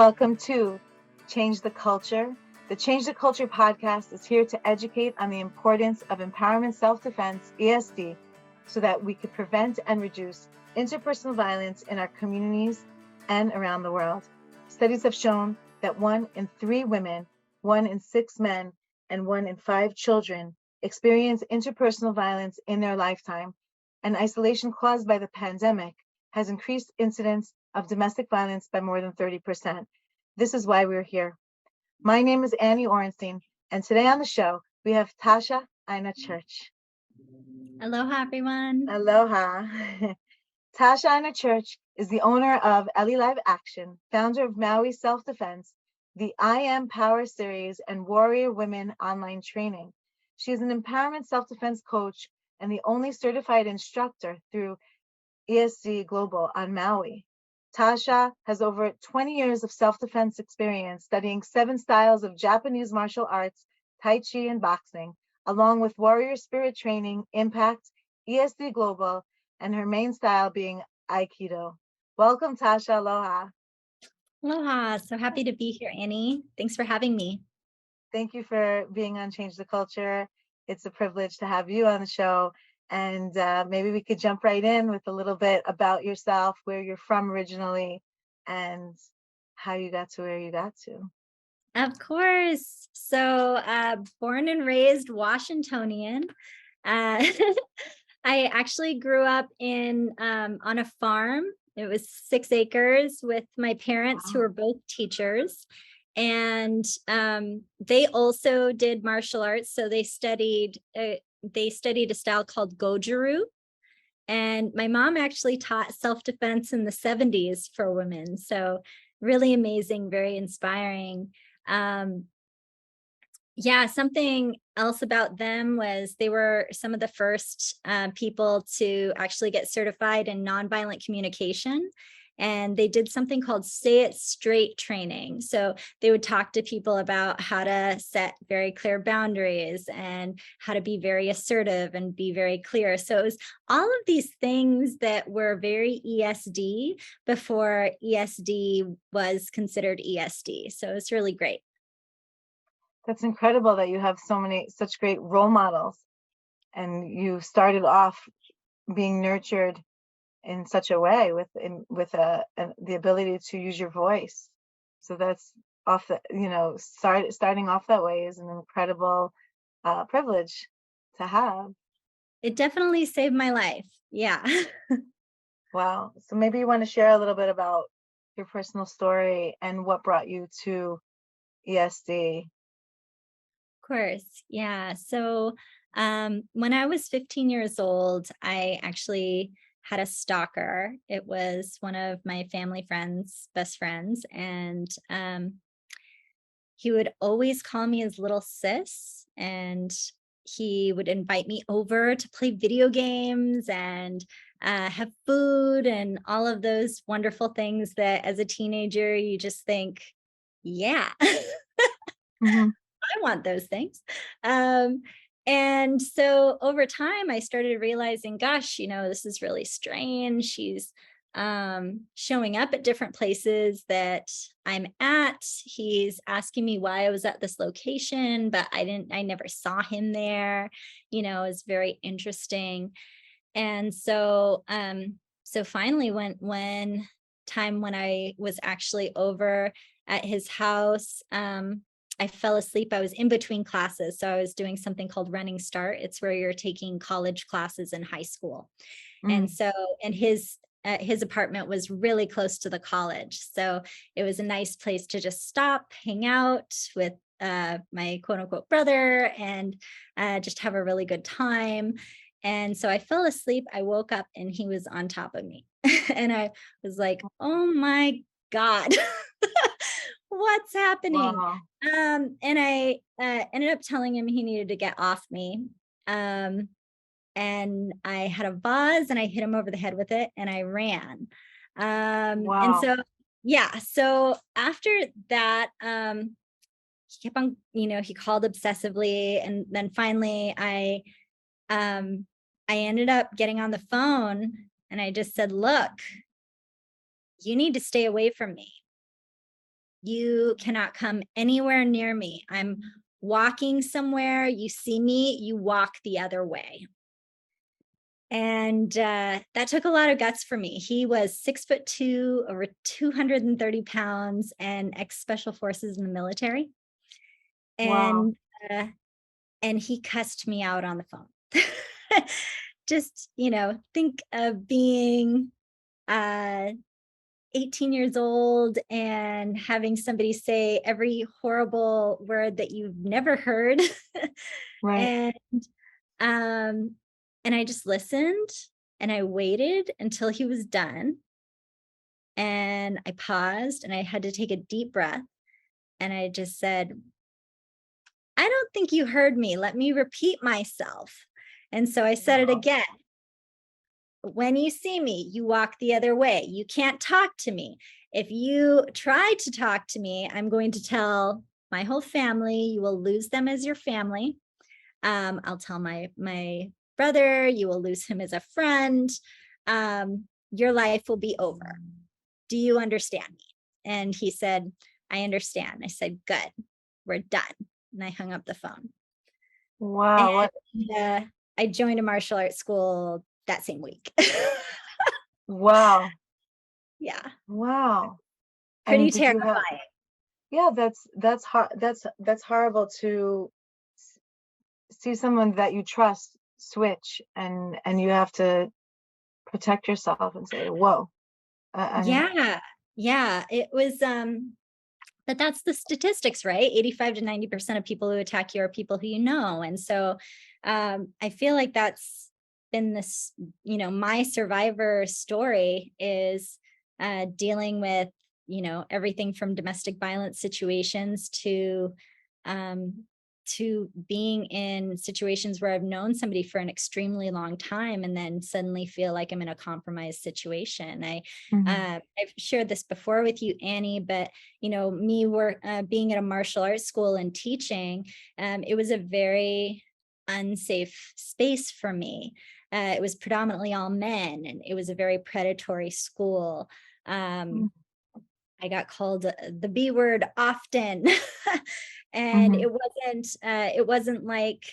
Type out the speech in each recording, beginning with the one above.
welcome to Change the Culture. The Change the Culture podcast is here to educate on the importance of empowerment self-defense, ESD, so that we could prevent and reduce interpersonal violence in our communities and around the world. Studies have shown that 1 in 3 women, 1 in 6 men, and 1 in 5 children experience interpersonal violence in their lifetime, and isolation caused by the pandemic has increased incidence of domestic violence by more than 30%. This is why we're here. My name is Annie Orenstein, and today on the show, we have Tasha Ina Church. Aloha, everyone. Aloha. Tasha Ina Church is the owner of Ellie Live Action, founder of Maui Self-Defense, the I Am Power series, and Warrior Women online training. She is an empowerment self-defense coach and the only certified instructor through ESD Global on Maui. Tasha has over 20 years of self-defense experience studying 7 styles of Japanese martial arts, Tai Chi, and boxing, along with warrior spirit training, impact, ESD Global, and her main style being Aikido. Welcome, Tasha. Aloha. Aloha. So happy to be here, Annie. Thanks for having me. Thank you for being on Change the Culture. It's a privilege to have you on the show. And maybe we could jump right in with a little bit about yourself, where you're from originally, and how you got to where you got to. Of course. So born and raised Washingtonian. I actually grew up on a farm. It was 6 acres with my parents, who were both teachers. And they also did martial arts. So they studied a style called Goju-ryu. And my mom actually taught self-defense in the 70s for women. So really amazing, very inspiring. Something else about them was they were some of the first people to actually get certified in nonviolent communication. And they did something called Say It Straight training. So they would talk to people about how to set very clear boundaries and how to be very assertive and be very clear. So it was all of these things that were very ESD before ESD was considered ESD. So it's really great. That's incredible that you have such great role models, and you started off being nurtured in such a way with the ability to use your voice. So that's starting off that way is an incredible privilege to have. It definitely saved my life. Yeah. Wow. So maybe you want to share a little bit about your personal story and what brought you to ESD. Of course. Yeah. So when I was 15 years old, I actually had a stalker. It was one of my family friends, best friends, and he would always call me his little sis, and he would invite me over to play video games and have food and all of those wonderful things that as a teenager you just think, yeah, Mm-hmm. I want those things. And so over time, I started realizing, gosh, this is really strange. She's showing up at different places that I'm at. He's asking me why I was at this location, but I never saw him there. It was very interesting. And so, so finally when I was actually over at his house, I fell asleep. I was in between classes. So I was doing something called Running Start. It's where you're taking college classes in high school. And so, and his apartment was really close to the college. So it was a nice place to just stop, hang out with my quote unquote brother, and just have a really good time. And so I fell asleep. I woke up and he was on top of me. And I was like, oh my God. What's happening? Wow. And I ended up telling him he needed to get off me. And I had a vase and I hit him over the head with it and I ran. Wow. And so, yeah. So after that, he kept on, he called obsessively. And then finally I ended up getting on the phone and I just said, look, you need to stay away from me. You cannot come anywhere near me. I'm walking somewhere, you see me, you walk the other way. And that took a lot of guts for me. He was 6'2", over 230 pounds, and ex-special forces in the military. Wow. And he cussed me out on the phone. Just, think of being 18 years old and having somebody say every horrible word that you've never heard. Right. And um and I just listened and I waited until he was done, and I paused and I had to take a deep breath, and I just said, I don't think you heard me. Let me repeat myself. And so I said it Wow. again. When you see me, you walk the other way. You can't talk to me. If you try to talk to me, I'm going to tell my whole family. You will lose them as your family. I'll tell my brother. You will lose him as a friend. Your life will be over. Do you understand me? And he said, I understand. I said, good. We're done. And I hung up the phone. Wow. What? And I joined a martial arts school that same week. Wow. Yeah. Wow. Pretty And did you have? terrifying. Yeah, that's hard. That's horrible to see someone that you trust switch, and you have to protect yourself and say, "Whoa." And Yeah. It was, but that's the statistics, right? 85 to 90% of people who attack you are people who you know. And so I feel like that's been this, my survivor story is dealing with, everything from domestic violence situations um, to being in situations where I've known somebody for an extremely long time and then suddenly feel like I'm in a compromised situation. Mhm. I've shared this before with you, Annie, but me being at a martial arts school and teaching, it was a very unsafe space for me. It was predominantly all men, and it was a very predatory school. Mhm. I got called the B word often. And Mhm. it wasn't like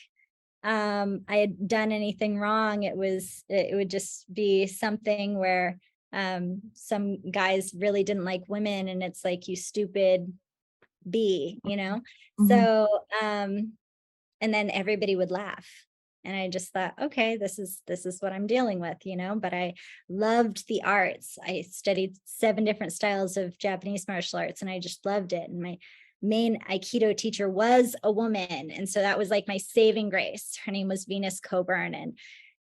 I had done anything wrong. It would just be something where some guys really didn't like women, and it's like, you stupid B. Mhm. So and then everybody would laugh. And I just thought, okay, this is what I'm dealing with. But I loved the arts. I studied 7 different styles of Japanese martial arts, and I just loved it. And my main Aikido teacher was a woman. And so that was like my saving grace. Her name was Venus Coburn, and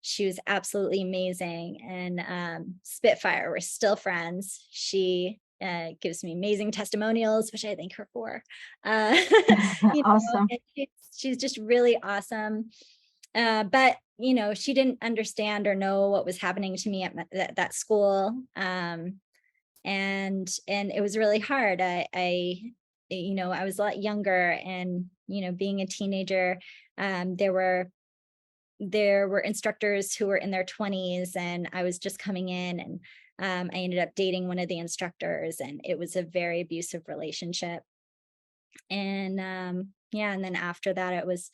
she was absolutely amazing. And Spitfire, we're still friends. She gives me amazing testimonials, which I thank her for. Awesome. And she's just really awesome. But she didn't understand or know what was happening to me at that school. And it was really hard. I was a lot younger, and being a teenager, there were instructors who were in their 20s, and I was just coming in, and I ended up dating one of the instructors, and it was a very abusive relationship. And yeah, and then after that, it was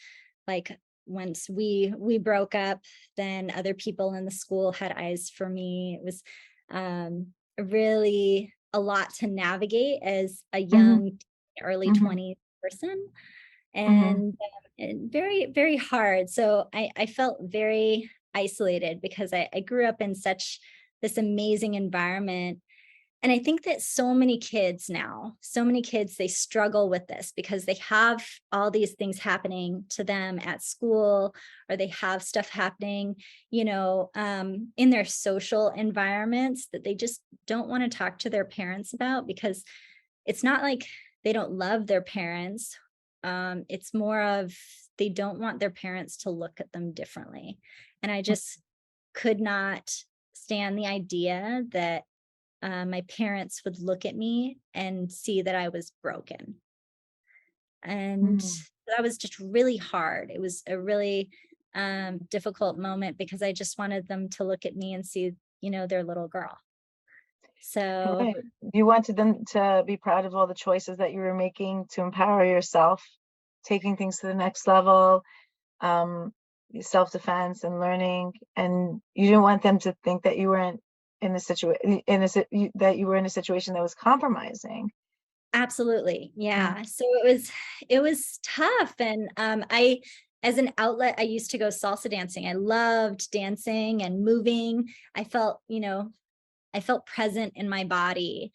like, once we broke up, then other people in the school had eyes for me. It was really a lot to navigate as a Mhm. young early Mhm. 20s person, Mhm. and very, very hard. So I felt very isolated because I grew up in such this amazing environment. And I think that so many kids, they struggle with this because they have all these things happening to them at school, or they have stuff happening, in their social environments that they just don't want to talk to their parents about, because it's not like they don't love their parents. It's more of, they don't want their parents to look at them differently. And I just could not stand the idea that my parents would look at me and see that I was broken. And Mhm. that was just really hard. It was a really difficult moment, because I just wanted them to look at me and see, their little girl. So Right. You wanted them to be proud of all the choices that you were making to empower yourself, taking things to the next level, um, self-defense and learning, and you didn't want them to think that you weren't in a situation that you were in a situation that was compromising. absolutely. Yeah. Yeah. So it was tough. And I as an outlet, I used to go salsa dancing. I loved dancing and moving. I felt present in my body,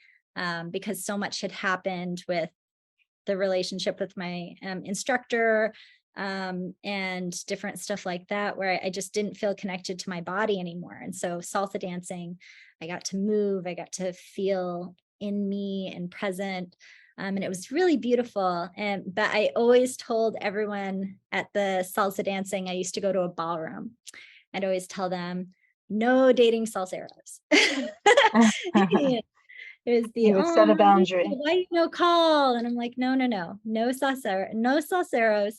because so much had happened with the relationship with my instructor, and different stuff like that, where I just didn't feel connected to my body anymore. And so salsa dancing, I got to move, I got to feel in me and present. And it was really beautiful. But I always told everyone at the salsa dancing, I used to go to a ballroom. I'd always tell them, no dating salseros. It was the, You would oh, set a boundary. why you no call? And I'm like, no, no, no, no salsero, no salseros.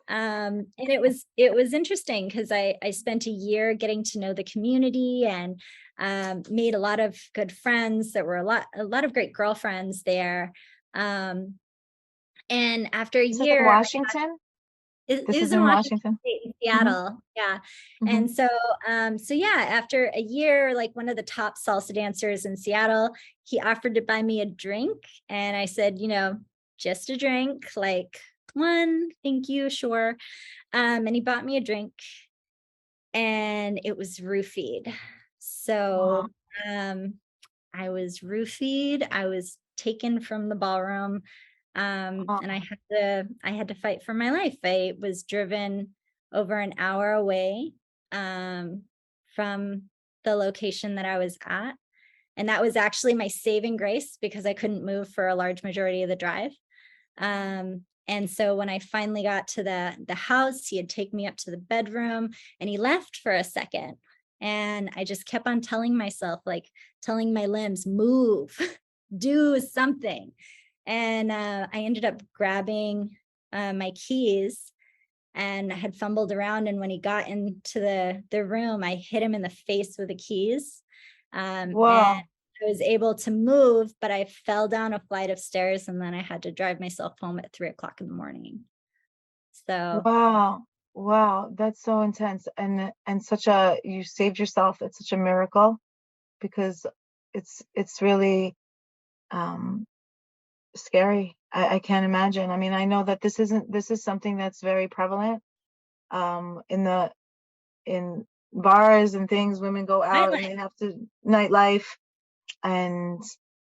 And it was interesting because I spent a year getting to know the community, and made a lot of good friends. There were a lot of great girlfriends there. Um, and after a Is this in year, Washington? it This is is in in Washington Washington. State, in Hmm. Seattle. Yeah. Hmm. And so yeah, after a year, like one of the top salsa dancers in Seattle, he offered to buy me a drink. And I said, just a drink, like, one, thank you, sure. And he bought me a drink, and it was roofied. Wow. So um I was roofied. I was taken from the ballroom, and Wow. I had to fight for my life. I was driven over an hour away, from the location that I was at, and that was actually my saving grace because I couldn't move for a large majority of the drive. And so when I finally got to the house, he had taken me up to the bedroom, and he left for a second. And I just kept on telling myself, like telling my limbs, move, do something. And I ended up grabbing my keys, and I had fumbled around. And when he got into the room, I hit him in the face with the keys. And Wow. I was able to move, but I fell down a flight of stairs, and then I had to drive myself home at 3 o'clock in the morning. So Wow. Wow. That's so intense. And such a, you saved yourself. It's such a miracle because it's really um scary. I can't imagine. I mean, I know that this is something that's very prevalent in in bars and things. Women go out and nightlife. they have to nightlife, and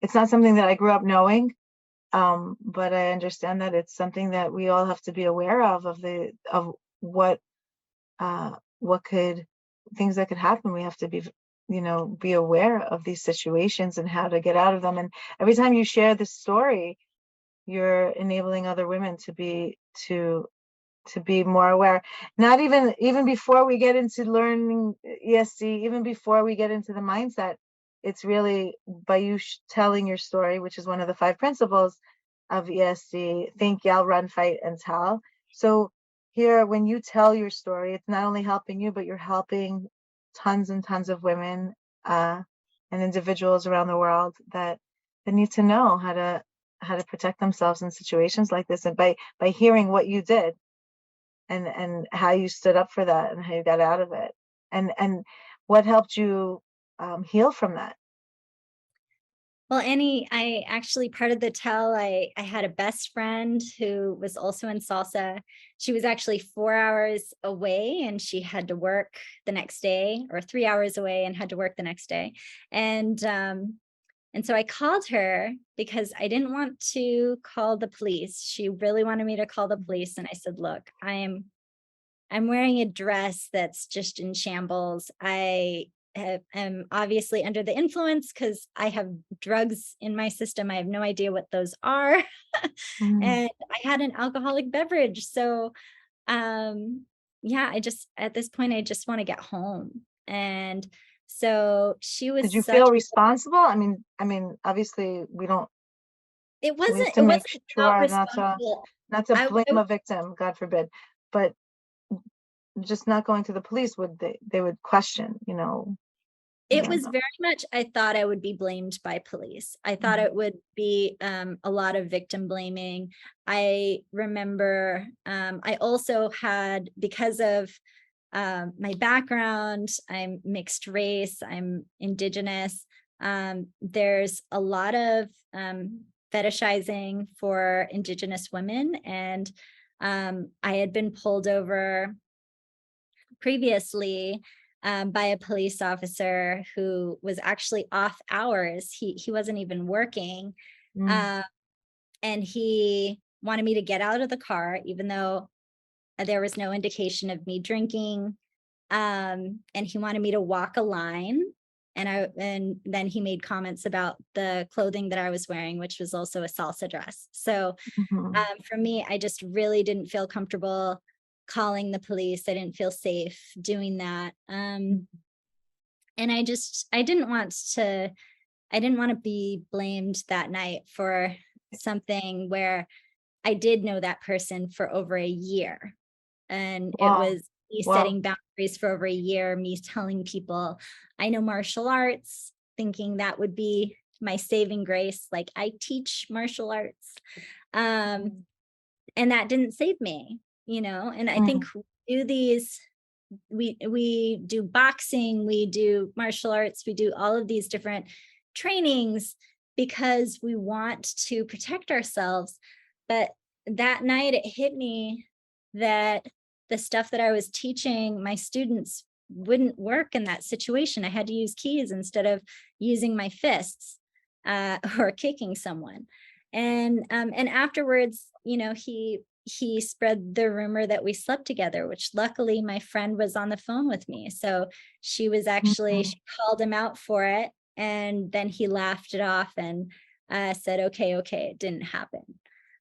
it's not something that I grew up knowing. But I understand that it's something that we all have to be aware of the of what what could things that could happen. We have to be, be aware of these situations and how to get out of them. And every time you share this story, you're enabling other women to be more aware. Not even before we get into learning ESD, even before we get into the mindset, it's really by you telling your story, which is one of the 5 principles of ESD: think, yell, run, fight, and tell. So here, when you tell your story, it's not only helping you, but you're helping tons and tons of women and individuals around the world that need to know how to protect themselves in situations like this. And by hearing what you did and how you stood up for that and how you got out of it, and what helped you heal from that. Well, Annie, I actually, part of the tell, I had a best friend who was also in salsa. She was actually 4 hours away, and she had to work the next day, or 3 hours away and had to work the next day. And so I called her because I didn't want to call the police. She really wanted me to call the police. And I said, look, I'm wearing a dress that's just in shambles. Am obviously under the influence because I have drugs in my system. I have no idea what those are. Mm. And I had an alcoholic beverage. So yeah, at this point, I just want to get home. And so she was Did you such, feel responsible? I mean, obviously we have to it make wasn't about sure responsible. not to I, blame I a victim, God forbid, but just not going to the police, would they would question, It was very much, I thought I would be blamed by police. I thought it would be a lot of victim blaming. I remember I also had, because of my background, I'm mixed race, I'm indigenous. There's a lot of fetishizing for indigenous women. And I had been pulled over previously by a police officer who was actually off hours. He wasn't even working. And he wanted me to get out of the car, even though there was no indication of me drinking. And he wanted me to walk a line. And then he made comments about the clothing that I was wearing, which was also a salsa dress. So for me, I just really didn't feel comfortable calling the police. I didn't feel safe doing that. And I didn't want to be blamed that night for something where I did know that person for over a year. And it was me setting boundaries for over a year, me telling people I know martial arts, thinking that would be my saving grace. Like, I teach martial arts. And that didn't save me, and I think we do boxing, we do martial arts, we do all of these different trainings because we want to protect ourselves. But that night it hit me that the stuff that I was teaching my students wouldn't work in that situation. I had to use keys instead of using my fists or kicking someone. And afterwards, he spread the rumor that we slept together, which luckily my friend was on the phone with me. So she called him out for it. And then he laughed it off and said, okay, it didn't happen.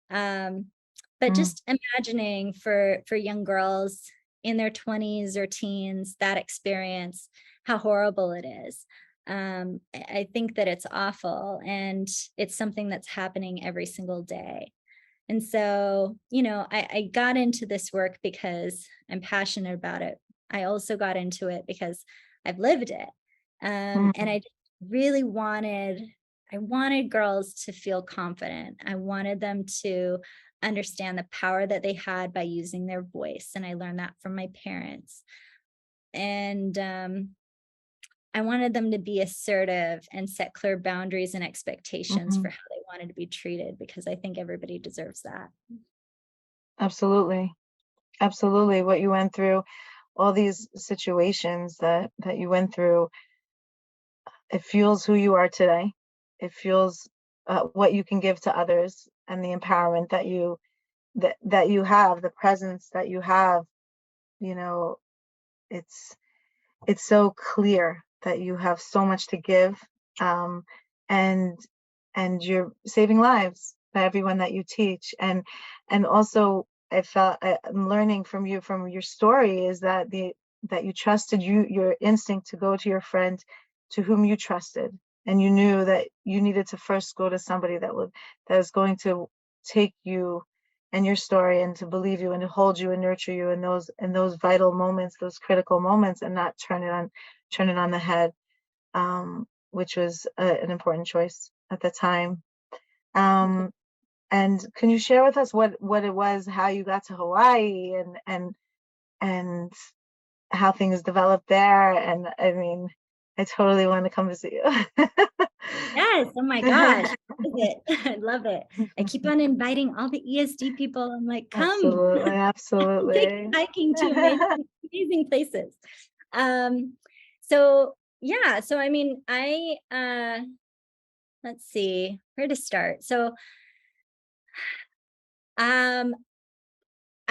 But just imagining for young girls in their 20s or teens, that experience, how horrible it is. I think that it's awful, and it's something that's happening every single day. And so, I got into this work because I'm passionate about it. I also got into it because I've lived it. And I really wanted girls to feel confident. I wanted them to understand the power that they had by using their voice. And I learned that from my parents. And I wanted them to be assertive and set clear boundaries and expectations for how they wanted to be treated, because I think everybody deserves that. Absolutely. What you went through, all these situations that you went through, it fuels who you are today. It fuels what you can give to others, and the empowerment that you have, the presence that you have. It's so clear that you have so much to give, and you're saving lives by everyone that you teach. And also, I'm learning from your story is that that you trusted your instinct to go to your friend to whom you trusted, and you knew that you needed to first go to somebody that is going to take you and your story, and to believe you, and to hold you and nurture you in those vital moments, those critical moments, and not turn it on the head, which was an important choice at the time. And can you share with us what it was, how you got to Hawaii, and how things developed there? And I mean, I totally want to come visit you. Yes. Oh my gosh. I love it. I keep on inviting all the ESD people. I'm like, come. Absolutely. Take hiking to amazing places. So I mean, let's see where to start. So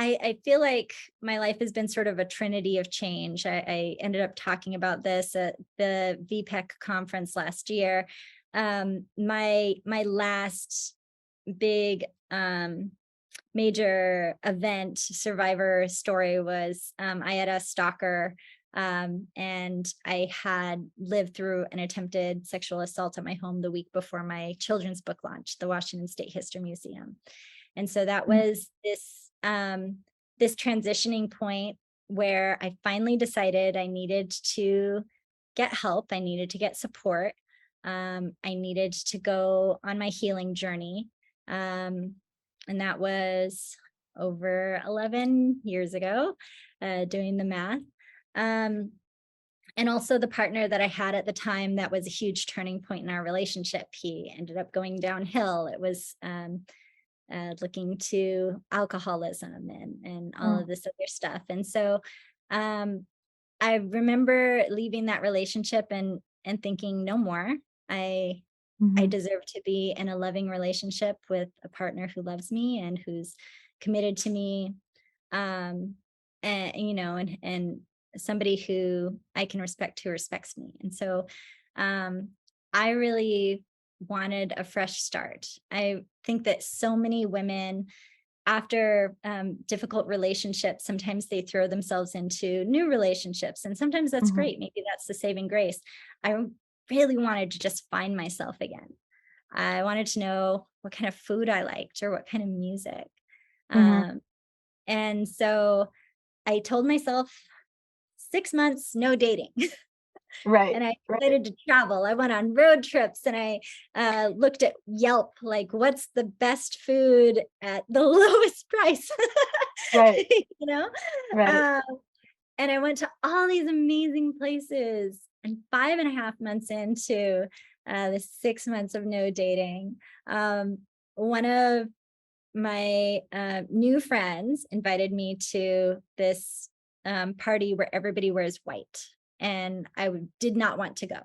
I feel like my life has been sort of a trinity of change. I ended up talking about this at the VPEC conference last year. My last big major event survivor story was I had a stalker, and I had lived through an attempted sexual assault at my home the week before my children's book launch, the Washington State History Museum. And so that was this transitioning point where I finally decided I needed to get help. I needed to get support. I needed to go on my healing journey. And that was over 11 years ago, doing the math. And also the partner that I had at the time, that was a huge turning point in our relationship. He ended up going downhill. It was looking to alcoholism and all of this other stuff. And so I remember leaving that relationship and thinking, no more. I deserve to be in a loving relationship with a partner who loves me and who's committed to me. And somebody who I can respect, who respects me. And so I really wanted a fresh start. I think that so many women, after difficult relationships, sometimes they throw themselves into new relationships, and sometimes that's great. Maybe that's the saving grace. I really wanted to just find myself again. I wanted to know what kind of food I liked or what kind of music. And so I told myself 6 months, no dating. Right. And I decided to travel. I went on road trips and I looked at Yelp, like what's the best food at the lowest price, Right. you know? Right. And I went to all these amazing places. And 5.5 months into the 6 months of no dating, one of my new friends invited me to this party where everybody wears white. And I did not want to go.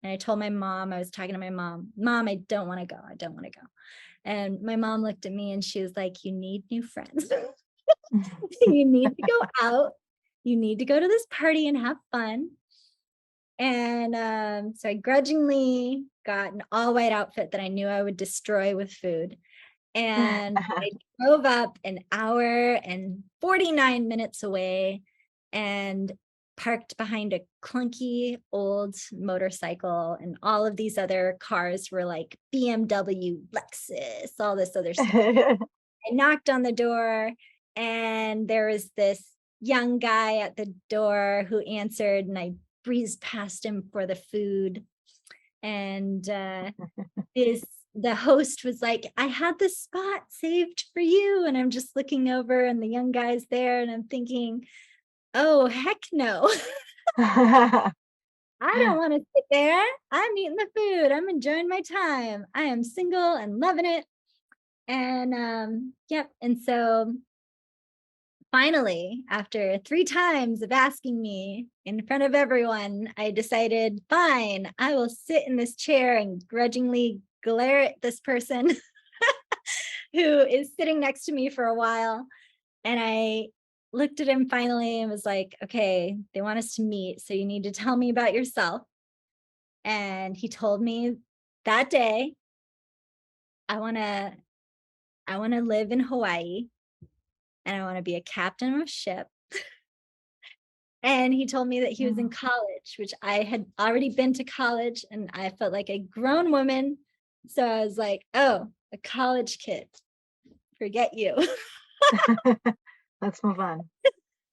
And I told my mom, I was talking to my mom, I don't want to go. I don't want to go. And my mom looked at me and she was like, you need new friends. You need to go out. You need to go to this party and have fun. And so I grudgingly got an all white outfit that I knew I would destroy with food. And I drove up an hour and 49 minutes away and parked behind a clunky old motorcycle, and all of these other cars were like BMW, Lexus, all this other stuff. I knocked on the door and there was this young guy at the door who answered, and I breezed past him for the food. And the host was like, I had this spot saved for you. And I'm just looking over and the young guy's there and I'm thinking, oh, heck no. I don't want to sit there. I'm eating the food. I'm enjoying my time. I am single and loving it. And yep. And so finally, after 3 times of asking me in front of everyone, I decided, fine, I will sit in this chair and grudgingly glare at this person who is sitting next to me for a while. And I looked at him finally and was like, okay, they want us to meet, so you need to tell me about yourself. And he told me that day, I want to live in Hawaii and I want to be a captain of a ship. And he told me that he was in college, which I had already been to college and I felt like a grown woman. So I was like, oh, a college kid, forget you. Let's move on.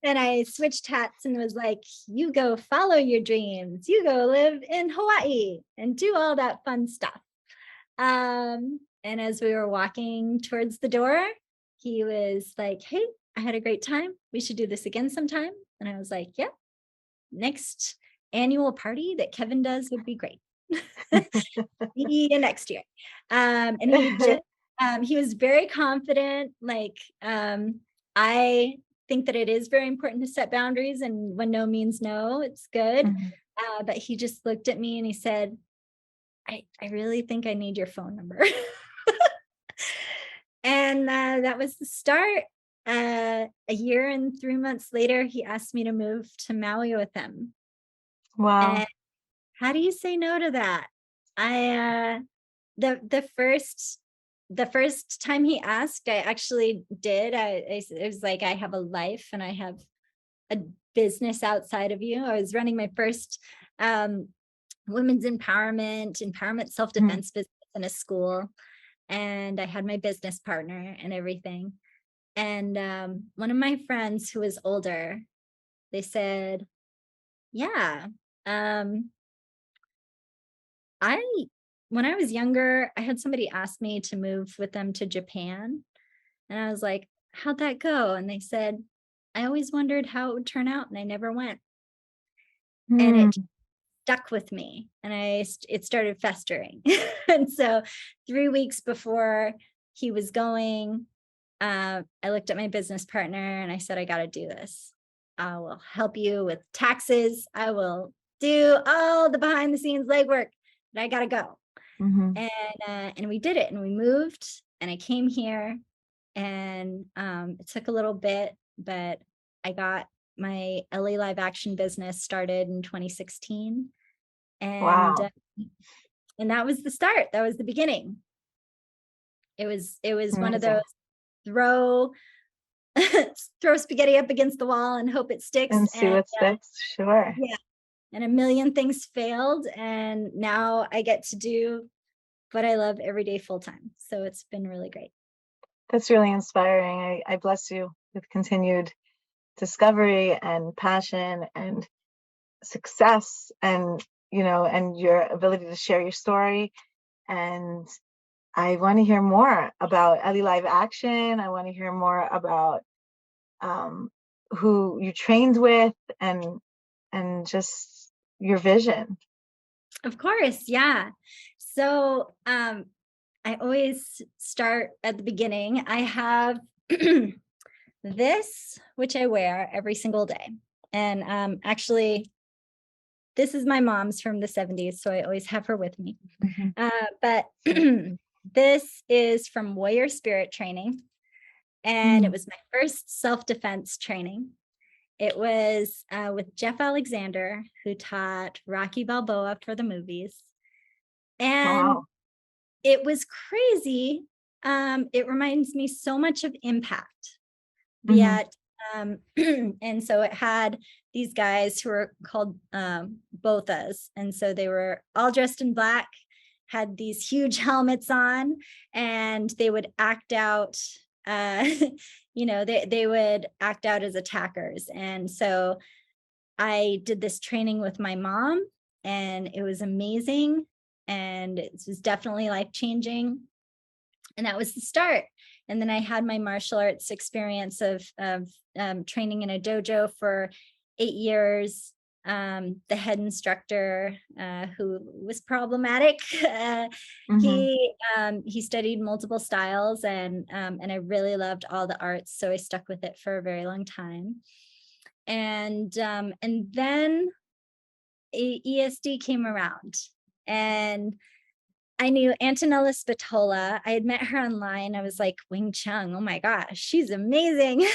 And I switched hats and was like, you go follow your dreams. You go live in Hawaii and do all that fun stuff. And as we were walking towards the door, he was like, hey, I had a great time. We should do this again sometime. And I was like, yeah, next annual party that Kevin does would be great. See you next year. And he was very confident. Like, I think that it is very important to set boundaries, and when no means no, it's good. But he just looked at me and he said, I really think I need your phone number. And that was the start. A year and 3 months later, he asked me to move to Maui with him. Wow. And how do you say no to that? The first time he asked, I actually did. It was like, I have a life and I have a business outside of you. I was running my first women's empowerment self-defense business in a school. And I had my business partner and everything. And one of my friends who was older, they said, yeah, I when I was younger, I had somebody ask me to move with them to Japan. And I was like, how'd that go? And they said, I always wondered how it would turn out and I never went. And Hmm. it stuck with me and it started festering. And so 3 weeks before he was going, I looked at my business partner and I said, I got to do this. I will help you with taxes. I will do all the behind the scenes legwork, but I got to go. Hmm. And we did it and we moved and I came here and it took a little bit, but I got my LA live action business started in 2016. Wow. And that was the start. That was the beginning. It was one of Amazing. those throw throw spaghetti up against the wall and hope it sticks. And see what sticks. Sure. Yeah, and a million things failed, and now I get to do what I love every day full time. So it's been really great. That's really inspiring. I bless you with continued discovery and passion and success, and and your ability to share your story. And I want to hear more about Ellie Live Action. I want to hear more about who you trained with, and just your vision. Of course, yeah. So I always start at the beginning. I have this, which I wear every single day. And actually, this is my mom's from the 70s, so I always have her with me. Mhm. But this is from Warrior Spirit Training, and it was my first self-defense training. It was with Jeff Alexander, who taught Rocky Balboa for the movies. And Wow. it was crazy. It reminds me so much of Impact. Mhm. Yet, and so it had these guys who were called Bothas. And so they were all dressed in black, had these huge helmets on, and they would act out, they would act out as attackers. And so I did this training with my mom, and it was amazing. And it was definitely life-changing. And that was the start. And then I had my martial arts experience of training in a dojo for 8 years. The head instructor, who was problematic, Mhm. he studied multiple styles, and I really loved all the arts, so I stuck with it for a very long time. And then ESD came around, and I knew Antonella Spatola. I had met her online. I was like, Wing Chun, oh my gosh, she's amazing.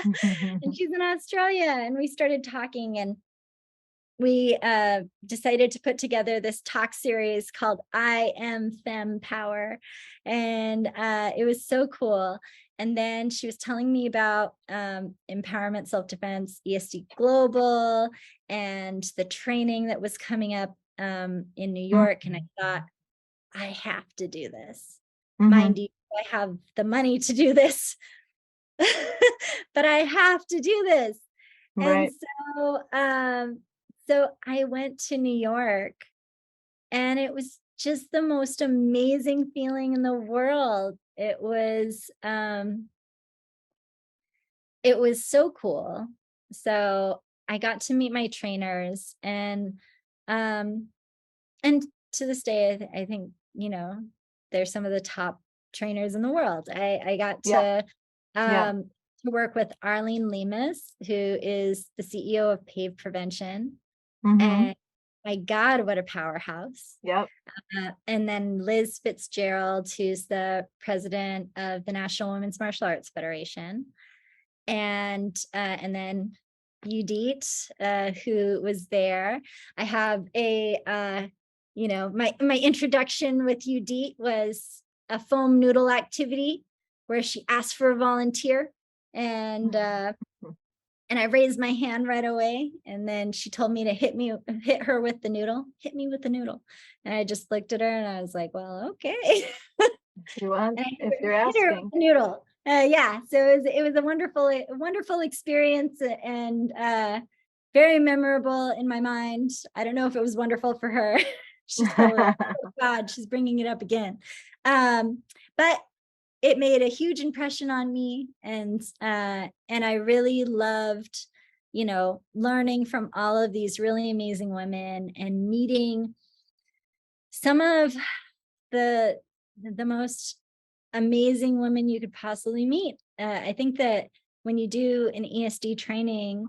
And she's in Australia. And we started talking, and we decided to put together this talk series called I Am Femme Power. And it was so cool. And then she was telling me about Empowerment Self-Defense, ESD Global, and the training that was coming up in New York. And I thought, I have to do this. Mhm. Mind you, I have the money to do this, but I have to do this. And Right. so I went to New York, and it was just the most amazing feeling in the world. It was so cool. So I got to meet my trainers, um and to this day, I think, they're some of the top trainers in the world. I got Yeah. Yeah. to work with Arlene Limas, who is the CEO of PAVE Prevention. Mhm. And my God, what a powerhouse. Yep. And then Liz Fitzgerald, who's the president of the National Women's Martial Arts Federation. And then Udit, who was there. I have my introduction with Udit was a foam noodle activity where she asked for a volunteer, and I raised my hand right away, and then she told me to hit her with the noodle, hit me with the noodle, and I just looked at her and I was like, well, okay. You want, And I if you're hit her with asking. the noodle. Yeah, so it was a wonderful experience, and very memorable in my mind. I don't know if it was wonderful for her. She's probably like, oh God, she's bringing it up again. But it made a huge impression on me, and I really loved, learning from all of these really amazing women and meeting some of the most amazing women you could possibly meet. I think that when you do an ESD training,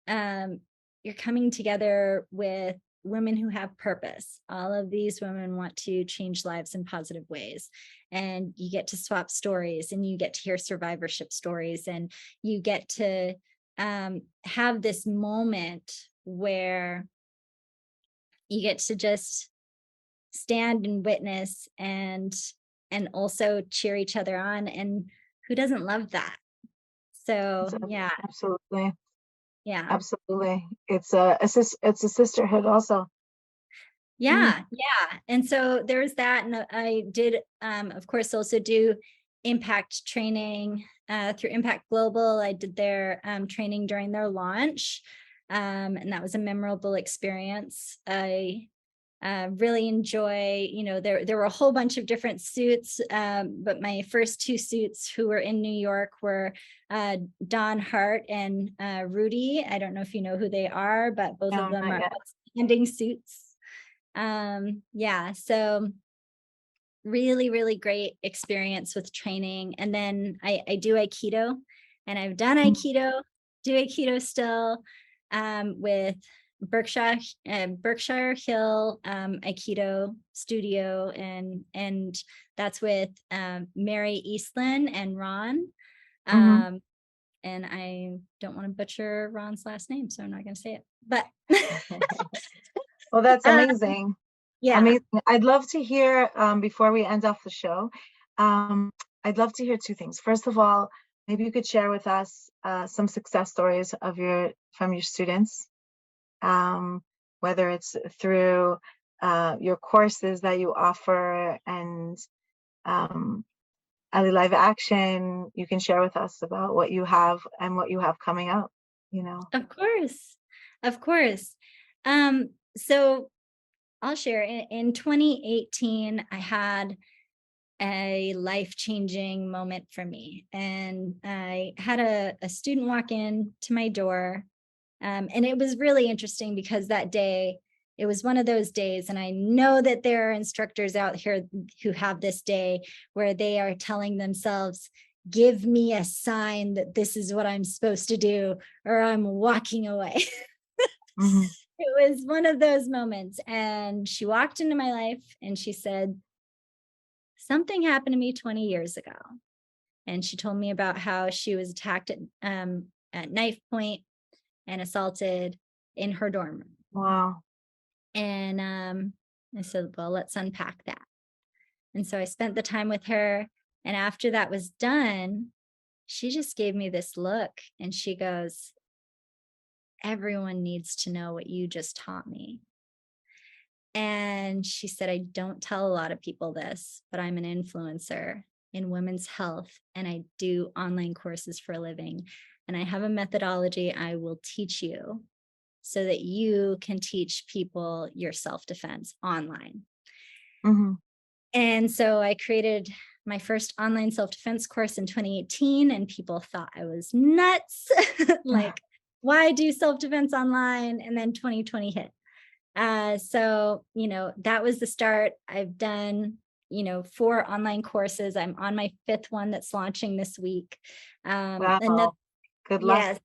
you're coming together with women who have purpose. All of these women want to change lives in positive ways. And you get to swap stories, and you get to hear survivorship stories, and you get to have this moment where you get to just stand and witness and also cheer each other on. And who doesn't love that? So yeah, Absolutely. yeah. Absolutely. It's a sisterhood also. Yeah. And so there's that. And I did, of course, also do impact training through Impact Global. I did their training during their launch. And that was a memorable experience. I really enjoy, there were a whole bunch of different suits, but my first two suits who were in New York were Don Hart and Rudy. I don't know if you know who they are, but both of them are outstanding suits. So really, really great experience with training. And then I do Aikido, and I've done Aikido, do Aikido still, with Berkshire Hill Aikido Studio, and that's with Mary Eastland and Ron. And I don't want to butcher Ron's last name, so I'm not going to say it. But well, that's amazing. Yeah. Amazing. I'd love to hear, before we end off the show, I'd love to hear two things. First of all, maybe you could share with us some success stories from your students, whether it's through your courses that you offer, and Ali Live Action. You can share with us about what you have and what you have coming up, Of course. So I'll share. In 2018, I had a life-changing moment for me. And I had a student walk in to my door. And it was really interesting because that day, it was one of those days, and I know that there are instructors out here who have this day where they are telling themselves, give me a sign that this is what I'm supposed to do, or I'm walking away. It was one of those moments. And she walked into my life and she said, something happened to me 20 years ago. And she told me about how she was attacked at knife point and assaulted in her dorm room. Wow. And I said, well, let's unpack that. And so I spent the time with her. And after that was done, she just gave me this look, and she goes, everyone needs to know what you just taught me. And she said, I don't tell a lot of people this, but I'm an influencer in women's health, and I do online courses for a living. And I have a methodology I will teach you so that you can teach people your self-defense online. And so I created my first online self-defense course in 2018, and people thought I was nuts. Like, why do self-defense online? And then 2020 hit. So, that was the start. I've done, 4 online courses. I'm on my 5th one that's launching this week. Wow. Good luck. Yes.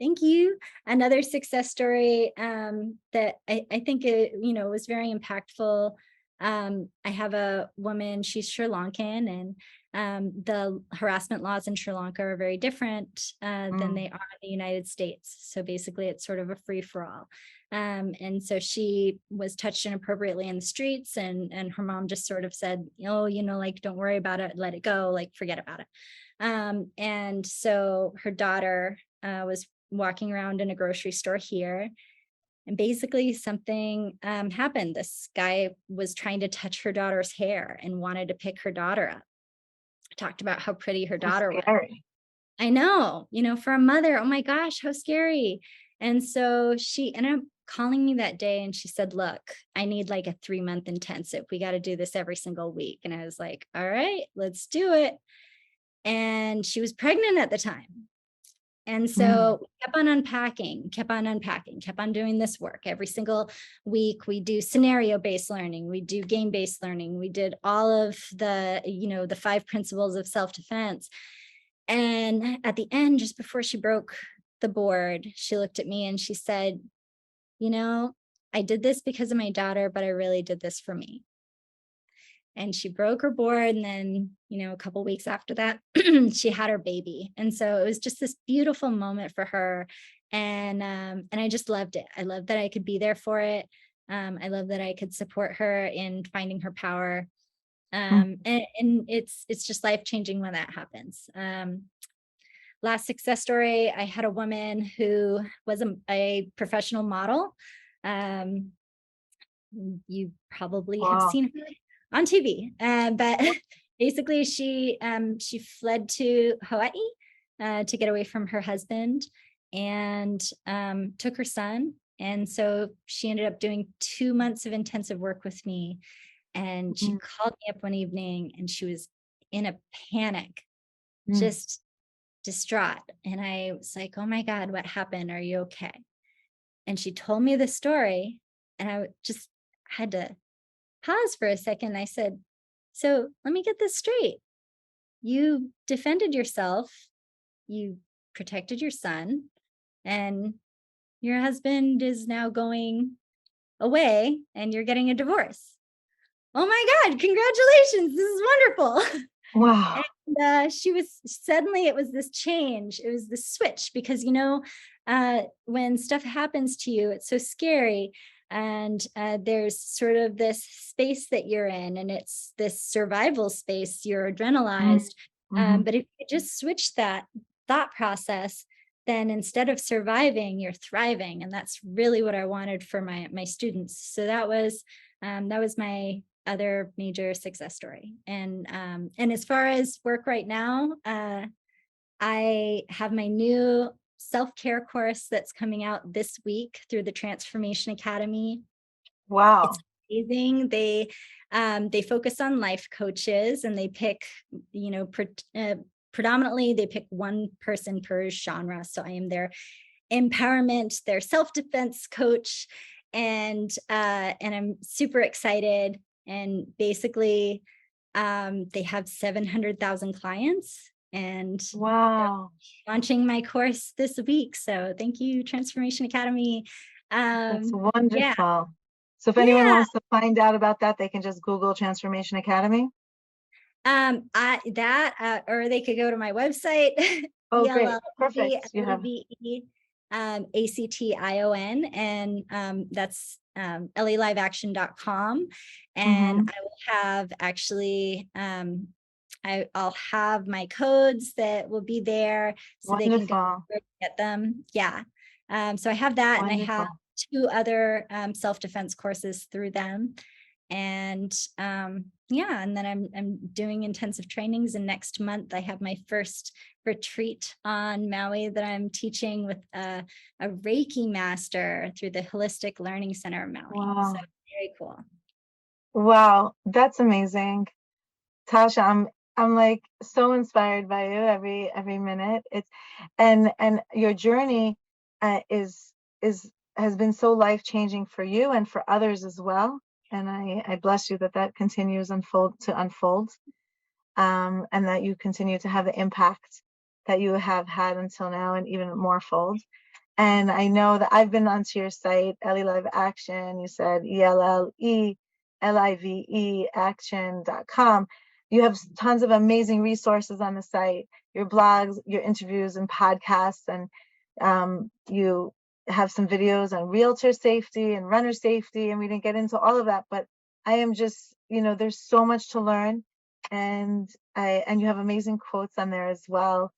Thank you. Another success story that I think it, was very impactful. I have a woman, she's Sri Lankan, and the harassment laws in Sri Lanka are very different than they are in the United States. So basically it's sort of a free for all. And so she was touched inappropriately in the streets, and her mom just sort of said, don't worry about it, let it go, forget about it. And so her daughter was walking around in a grocery store here, and basically something happened. This guy was trying to touch her daughter's hair and wanted to pick her daughter up. Talked about how pretty her daughter was. I know, for a mother, oh my gosh, how scary. And so she ended up calling me that day and she said, look, I need like a 3-month intensive. We got to do this every single week. And I was like, all right, let's do it. And she was pregnant at the time. And so we kept on unpacking, kept on doing this work. Every single week, we do scenario-based learning, we do game-based learning, we did all of the, the 5 principles of self-defense. And at the end, just before she broke the board, she looked at me and she said, I did this because of my daughter, but I really did this for me. And she broke her board. And then, a couple weeks after that, she had her baby. And so it was just this beautiful moment for her. And I just loved it. I loved that I could be there for it. I love that I could support her in finding her power. And it's just life-changing when that happens. Last success story, I had a woman who was a professional model. You probably have seen her on TV, but basically she fled to Hawaii to get away from her husband and took her son. And so she ended up doing 2 months of intensive work with me. And she called me up one evening and she was in a panic, just distraught. And I was like, oh my God, what happened? Are you okay? And she told me the story and I just had to pause for a second. I said, so let me get this straight. You defended yourself, you protected your son, and your husband is now going away and you're getting a divorce. Oh my God, congratulations. This is wonderful. Wow. And suddenly it was this change. It was this switch because, when stuff happens to you, it's so scary. And there's sort of this space that you're in, and it's this survival space. You're adrenalized. But if you just switch that thought process, then instead of surviving, you're thriving. And that's really what I wanted for my students. So that was my other major success story. And as far as work right now, I have my new self-care course that's coming out this week through the Transformation Academy. Wow. It's amazing. They focus on life coaches and they pick, predominantly they pick one person per genre. So I am their empowerment, their self-defense coach, and I'm super excited. And basically, they have 700,000 clients. And wow, launching my course this week. So thank you, Transformation Academy. that's wonderful. Yeah. So if anyone wants to find out about that, they can just Google Transformation Academy. Or they could go to my website. Oh, great. Perfect. You have ACTION, and that's LALiveAction.com. And I will have actually I'll have my codes that will be there so wonderful. They can get them. Yeah. So I have that. Wonderful. And I have 2 other self-defense courses through them. And and then I'm doing intensive trainings. And next month I have my first retreat on Maui that I'm teaching with a Reiki master through the Holistic Learning Center of Maui. Wow. So very cool. Wow, that's amazing. Tasha, I'm like so inspired by you every minute. It's and your journey has been so life-changing for you and for others as well. And I bless you that continues to unfold, and that you continue to have the impact that you have had until now, and even more fold. And I know that I've been onto your site, LA Live Action. You said ELLELIVE action.com. You have tons of amazing resources on the site, your blogs, your interviews and podcasts, and you have some videos on realtor safety and runner safety, and we didn't get into all of that, but I am just, there's so much to learn, and you have amazing quotes on there as well.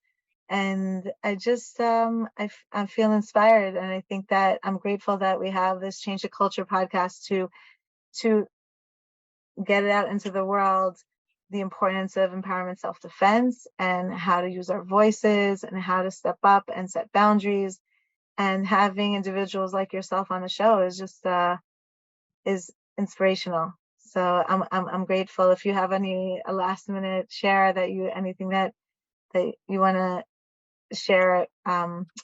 And I just, I feel inspired, and I think that I'm grateful that we have this Change the Culture podcast to get it out into the world, the importance of empowerment self-defense and how to use our voices and how to step up and set boundaries and having individuals like yourself on the show is just is inspirational. So I'm grateful. If you have a last minute share anything that you want to share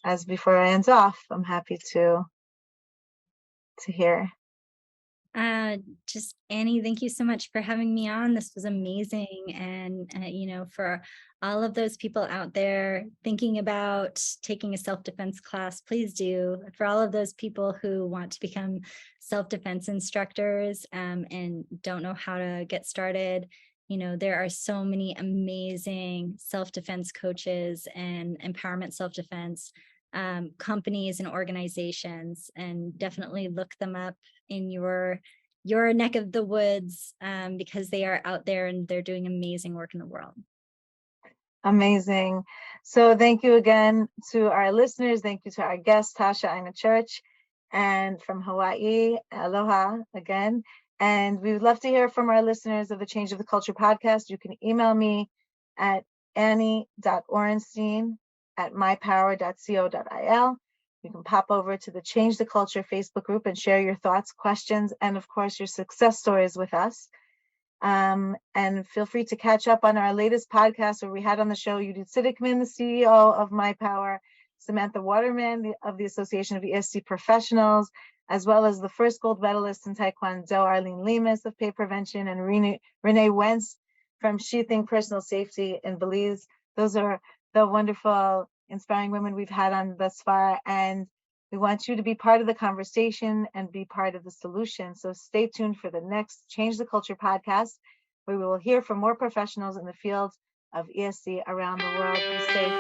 as before I end off, I'm happy to hear. Just Annie, thank you so much for having me on. This was amazing. And, for all of those people out there thinking about taking a self-defense class, please do. For all of those people who want to become self-defense instructors and don't know how to get started, there are so many amazing self-defense coaches and empowerment self-defense companies and organizations, and definitely look them up in your neck of the woods because they are out there and they're doing amazing work in the world. Amazing. So thank you again to our listeners. Thank you to our guest, Tasha Ina Church, and from Hawaii, aloha again. And we would love to hear from our listeners of the Change of the Culture podcast. You can email me at annie.orenstein@mypower.co.il. You can pop over to the Change the Culture Facebook group and share your thoughts, questions, and of course, your success stories with us. And feel free to catch up on our latest podcast where we had on the show Judith Siddickman, the CEO of My Power, Samantha Waterman of the Association of ESC Professionals, as well as the first gold medalist in Taekwondo, Arlene Limas of Pain Prevention, and Renee Wentz from She Think Personal Safety in Belize. Those are the wonderful, inspiring women we've had on thus far, and we want you to be part of the conversation and be part of the solution. So stay tuned for the next Change the Culture podcast, where we will hear from more professionals in the field of ESC around the world. Be safe.